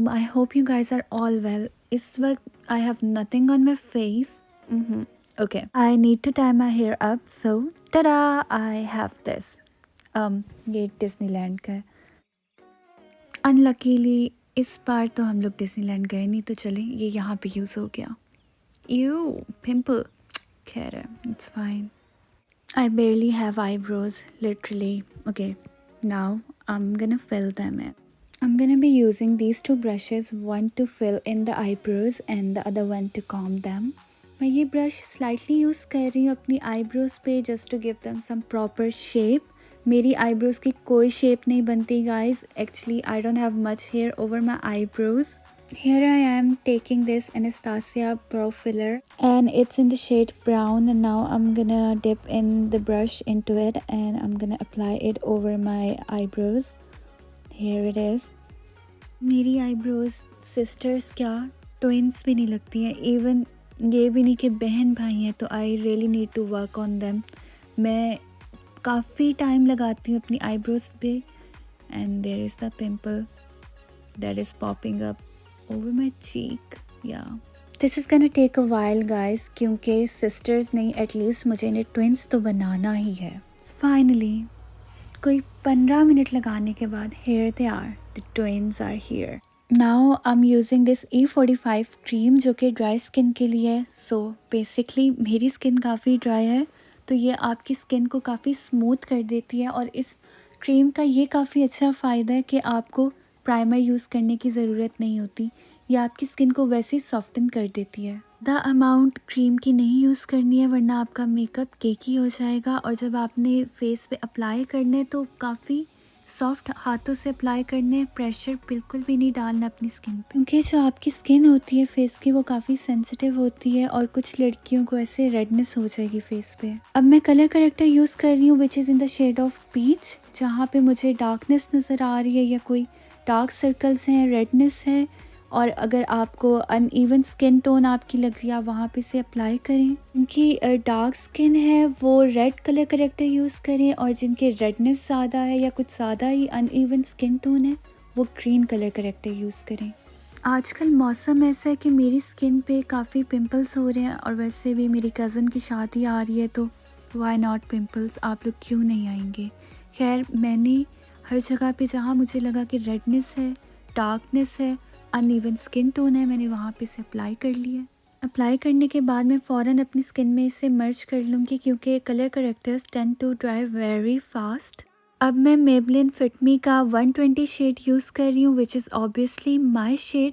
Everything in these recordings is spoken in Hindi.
Assalamualaikum. I hope you guys are all well. इस वक्त I have nothing on my face. Okay. I need to tie my hair up. So, tada! I have this. ये डिज्नीलैंड का है. Unluckily, इस बार तो हम लोग डिज्नीलैंड गए नहीं तो चले ये यहाँ पे यूज़ हो गया. Ew, pimple. खैर है, it's fine. I barely have eyebrows, literally. Okay, now I'm gonna fill them in. I'm gonna be using these two brushes, one to fill in the eyebrows and the other one to comb them. मैं ये ब्रश स्लाइटली यूज़ कर रही हूँ अपनी आईब्रोज पे just to give them some proper shape. मेरी आईब्रोज की कोई शेप नहीं बनती guys. Actually I don't have much hair over my eyebrows. Here I am taking this Anastasia Brow Filler and it's in the shade brown, and now I'm gonna dip in the brush into it and I'm gonna apply it over my eyebrows. Here it is. मेरी आईब्रोज सिस्टर्स क्या ट्विंस भी नहीं लगती हैं. इवन ये भी नहीं कि बहन भाई हैं. तो I really need to work on them. मैं काफ़ी टाइम लगाती हूँ अपनी आईब्रोज पे. And there is the pimple that is popping up over my cheek. Yeah this is gonna take a while guys, क्योंकि सिस्टर्स नहीं, एटलीस्ट मुझे इन्हें ट्विंस तो बनाना ही है. फाइनली कोई 15 मिनट लगाने के बाद here they are, the twins are here. Now I'm using this E45 cream जो कि ड्राई स्किन के लिए है. सो बेसिकली मेरी स्किन काफ़ी ड्राई है तो ये आपकी स्किन को काफ़ी स्मूथ कर देती है. और इस क्रीम का ये काफ़ी अच्छा फ़ायदा है कि आपको प्राइमर यूज़ करने की ज़रूरत नहीं होती. ये आपकी स्किन को वैसे ही सॉफ्टन कर देती है. द अमाउंट क्रीम की नहीं यूज़ करनी है वरना आपका मेकअप केकी हो जाएगा. और जब आपने फेस पे अप्लाई करने तो काफ़ी सॉफ्ट हाथों से अप्लाई करने. प्रेशर बिल्कुल भी नहीं डालना अपनी स्किन पे, क्योंकि जो आपकी स्किन होती है फेस की वो काफ़ी सेंसिटिव होती है और कुछ लड़कियों को ऐसे रेडनेस हो जाएगी फेस पे. अब मैं कलर करेक्टर यूज़ कर रही हूँ which is in the shade of peach. जहाँ पे मुझे डार्कनेस नज़र आ रही है या कोई डार्क सर्कल्स हैं, रेडनेस है, और अगर आपको अनइवन स्किन टोन आपकी लग रही है आप वहाँ पे से अप्लाई करें. जिनकी डार्क स्किन है वो रेड कलर करेक्टर यूज़ करें, और जिनके रेडनेस ज़्यादा है या कुछ ज़्यादा ही अनइवन स्किन टोन है वो ग्रीन कलर करेक्टर यूज़ करें. आजकल मौसम ऐसा है कि मेरी स्किन पे काफ़ी पिंपल्स हो रहे हैं, और वैसे भी मेरी कज़न की शादी आ रही है तो वाई नॉट पिंपल्स, आप लोग क्यों नहीं आएंगे. खैर मैंने हर जगह पे जहाँ मुझे लगा कि रेडनेस है, डार्कनेस है, अनइवन स्किन टोन है, मैंने वहाँ पे से अप्लाई कर लिया. अप्लाई करने के बाद मैं फ़ौरन अपनी स्किन में इसे मर्ज कर लूँगी क्योंकि colour correctors tend to dry very fast. अब मैं Maybelline Fit Me का 120 शेड यूज़ कर रही हूँ which is obviously my shade.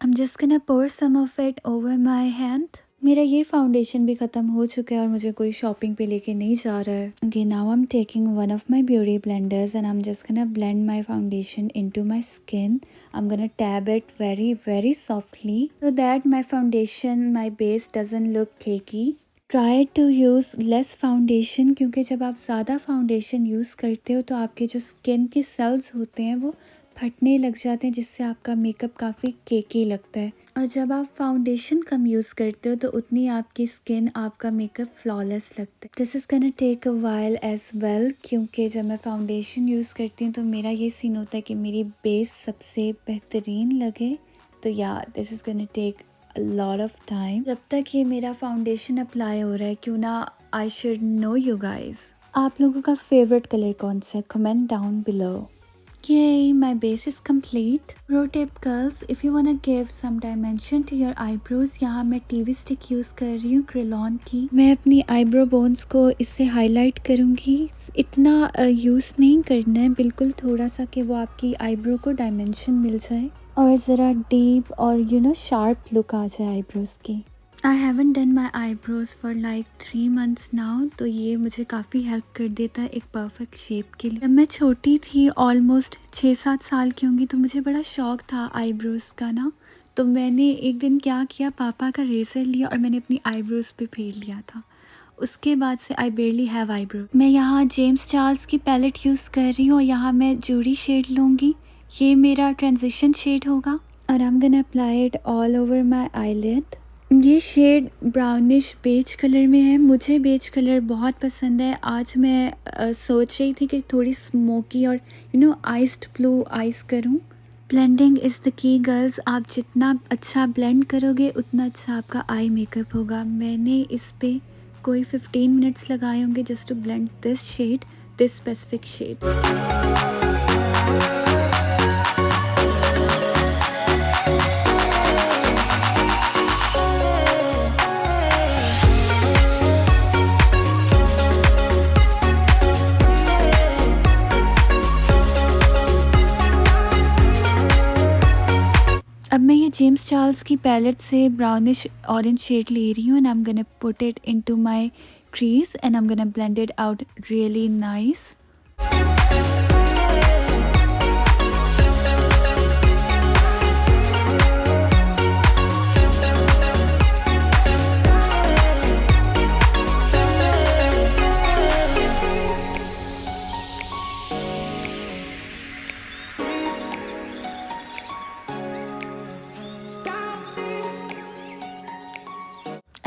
I am just gonna pour some of it over my hand. मेरा ये फाउंडेशन भी ख़त्म हो चुका है और मुझे कोई शॉपिंग पे लेके नहीं जा रहा है. Okay, now I am taking one of my beauty blenders and I am just gonna blend my foundation into my skin. I am gonna dab it very very softly so that my foundation, my base doesn't look cakey. Try to use less foundation, क्योंकि जब आप ज़्यादा फाउंडेशन यूज़ करते हो तो आपके जो स्किन के सेल्स होते हैं वो फटने लग जाते हैं जिससे आपका मेकअप काफ़ी केकी लगता है. और जब आप फाउंडेशन कम यूज़ करते हो तो उतनी आपकी स्किन, आपका मेकअप फ्लॉलेस लगता है. This is gonna take a while as well, क्योंकि जब मैं फाउंडेशन यूज़ करती हूँ तो मेरा ये सीन होता है कि मेरी बेस सबसे बेहतरीन लगे. तो या this is gonna take lot of time. जब तक ये मेरा फाउंडेशन अप्लाई हो रहा है क्यों ना I should know you guys, आप लोगों का फेवरेट कलर कौन सा है, comment down below. Yay, my base is complete. Pro tip girls, if you wanna give some dimension to your eyebrows, यहाँ मैं TV stick यूज़ कर रही हूँ क्रेलॉन की. मैं अपनी आईब्रो बोन्स को इससे हाईलाइट करूँगी. इतना यूज़ नहीं करना है, बिल्कुल थोड़ा सा कि वो आपकी आईब्रो को डायमेंशन मिल जाए और ज़रा डीप और शार्प लुक आ जाए आईब्रोज की. I haven't done my eyebrows for like 3 months now, तो ये मुझे काफ़ी हेल्प कर देता है एक परफेक्ट शेप के लिए. जब मैं छोटी थी ऑलमोस्ट 6-7 साल की होंगी तो मुझे बड़ा शौक था आईब्रोज का ना. तो मैंने एक दिन क्या किया, पापा का रेजर लिया और मैंने अपनी आईब्रोज पे फेर लिया था. उसके बाद से आई बेयरली हैव आईब्रो. मैं यहाँ जेम्स चार्ल्स की पैलेट यूज़ कर रही हूँ और यहाँ मैं जूडी शेड लूँगी. ये मेरा ट्रांजिशन शेड होगा और I am gonna apply it all over my eyelid. ये शेड ब्राउनिश बेज कलर में है. मुझे बेज कलर बहुत पसंद है. आज मैं सोच रही थी कि थोड़ी स्मोकी और आइस्ड ब्लू आइज करूं. Blending is the key girls. आप जितना अच्छा ब्लेंड करोगे उतना अच्छा आपका आई मेकअप होगा। मैंने इस पे कोई 15 मिनट्स लगाए होंगे just to blend this shade, this specific shade. अब मैं ये जेम्स चार्ल्स की पैलेट से ब्राउनिश ऑरेंज शेड ले रही हूँ and I am gonna put it into my crease and I am gonna blend it out really nice.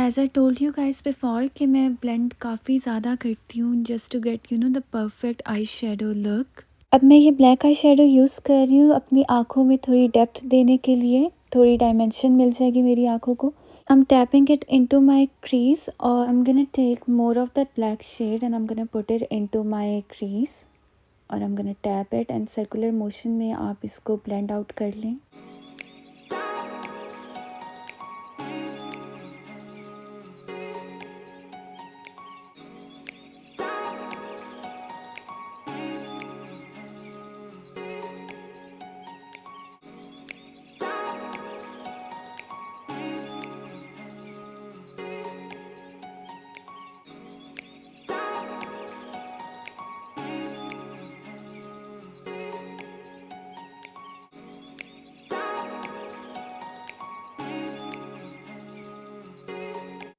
As I told you guys before कि मैं ब्लेंड काफ़ी ज़्यादा करती हूँ just to get the perfect eye shadow look. अब मैं ये ब्लैक आई शेडो यूज़ कर रही हूँ अपनी आँखों में थोड़ी डेप्थ देने के लिए, थोड़ी डायमेंशन मिल जाएगी मेरी आँखों को। I am tapping it into my crease और I am gonna take more of that black shade and I am gonna put it into my crease और I am gonna tap it and circular motion में आप इसको ब्लेंड आउट कर लें।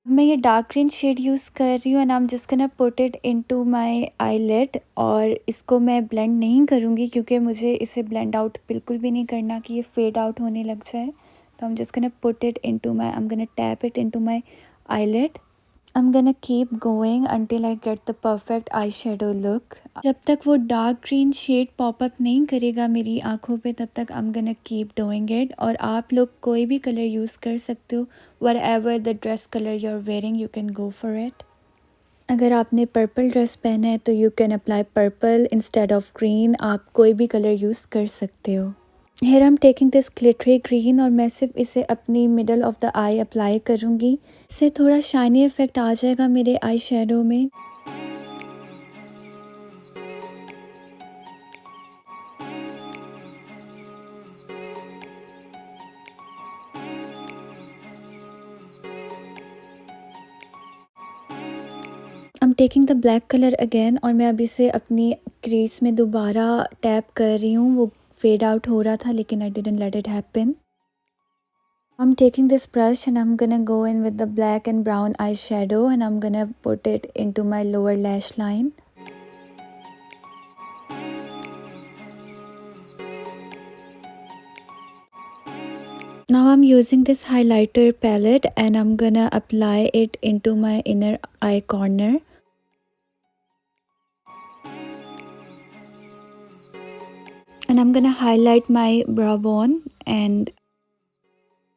मैं ये डार्क ग्रीन शेड यूज़ कर रही हूँ and I am just gonna put it into my eyelid और इसको मैं ब्लेंड नहीं करूँगी क्योंकि मुझे इसे ब्लेंड आउट बिल्कुल भी नहीं करना कि ये फेड आउट होने लग जाए। तो आई am just gonna put it into my, I am gonna tap it into my eyelid. I am gonna keep going until I get the perfect eye shadow look. जब तक वो डार्क ग्रीन शेड पॉपअप नहीं करेगा मेरी आँखों पे तब तक आई am gonna keep doing it. और आप लोग कोई भी कलर यूज़ कर सकते हो, whatever the dress colour you are wearing you can go for it. अगर आपने पर्पल ड्रेस पहना है तो you can apply purple instead of green, आप कोई भी कलर यूज़ कर सकते हो। Here I am taking this glittery green और मैं सिर्फ इसे अपनी middle of the eye apply करूँगी। इससे थोड़ा शाइनी इफेक्ट आ जाएगा मेरे आई शेडो में। आई am taking the black colour again और मैं अभी से अपनी क्रीज में दोबारा टैप कर रही हूँ। वो फेड आउट हो रहा था लेकिन I didn't let it happen. I'm taking this brush and I'm gonna go in with the black and brown eyeshadow and I'm gonna put it into my lower lash line. Now I'm using this highlighter palette and I'm gonna apply it into my inner eye corner. And I'm gonna highlight my brow bone and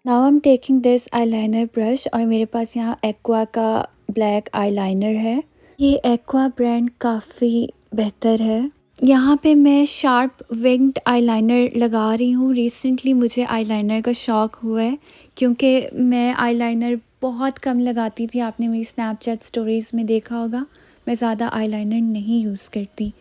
now I am taking this eyeliner brush और मेरे पास यहाँ एक्वा का ब्लैक आईलाइनर है। ये एक्वा ब्रांड काफ़ी बेहतर है। यहाँ पे मैं शार्प विंग्ड आईलाइनर लगा रही हूँ। रिसेंटली मुझे आईलाइनर का शौक़ हुआ है क्योंकि मैं आईलाइनर बहुत कम लगाती थी। आपने मेरी स्नैपचैट स्टोरीज़ में देखा होगा, मैं ज़्यादा आईलाइनर नहीं यूज़ करती।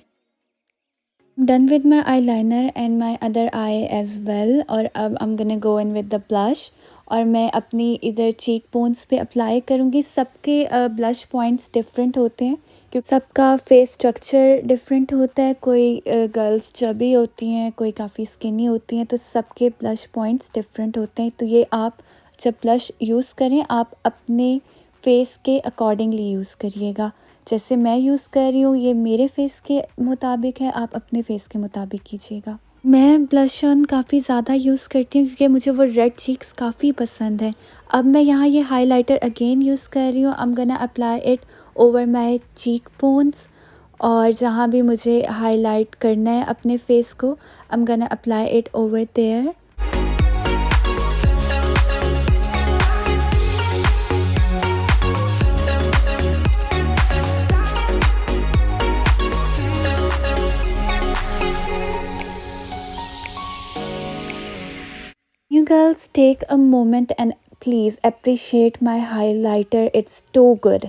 Done with my eyeliner and my other eye as well और अब I'm gonna go in with the blush और मैं अपनी इधर चीक बोन्स पे अप्लाई करूँगी। सबके ब्लश पॉइंट्स डिफरेंट होते हैं क्योंकि सबका फेस स्ट्रक्चर डिफरेंट होता है। कोई गर्ल्स चबी होती हैं, कोई काफ़ी स्किनी होती हैं, तो सबके ब्लश पॉइंट्स डिफरेंट होते हैं। तो ये आप जब ब्लश यूज़ करें आप अपने फेस के अकॉर्डिंगली यूज़ करिएगा। जैसे मैं यूज़ कर रही हूँ ये मेरे फेस के मुताबिक है, आप अपने फेस के मुताबिक कीजिएगा। मैं ब्लश ऑन काफ़ी ज़्यादा यूज़ करती हूँ क्योंकि मुझे वो रेड चीक्स काफ़ी पसंद है। अब मैं यहाँ ये हाइलाइटर अगेन यूज़ कर रही हूँ। आई am gonna apply it over my cheek bones और जहाँ भी मुझे हाईलाइट करना है अपने फेस को, I am gonna apply it over there. You girls take a moment and please appreciate my highlighter. It's too good.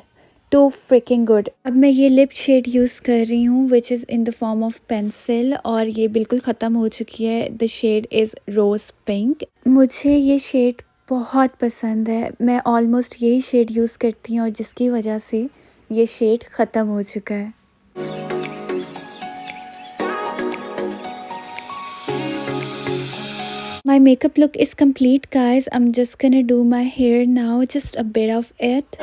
Too freaking good. अब मैं ये लिप शेड यूज़ कर रही हूँ which is in the form of pencil और ये बिल्कुल ख़त्म हो चुकी है। The shade is rose pink. मुझे ये शेड बहुत पसंद है। मैं ऑलमोस्ट यही शेड यूज़ करती हूँ और जिसकी वजह से ये शेड ख़त्म हो चुका है। My makeup look is complete, guys. I'm just gonna do my hair now, just a bit of it.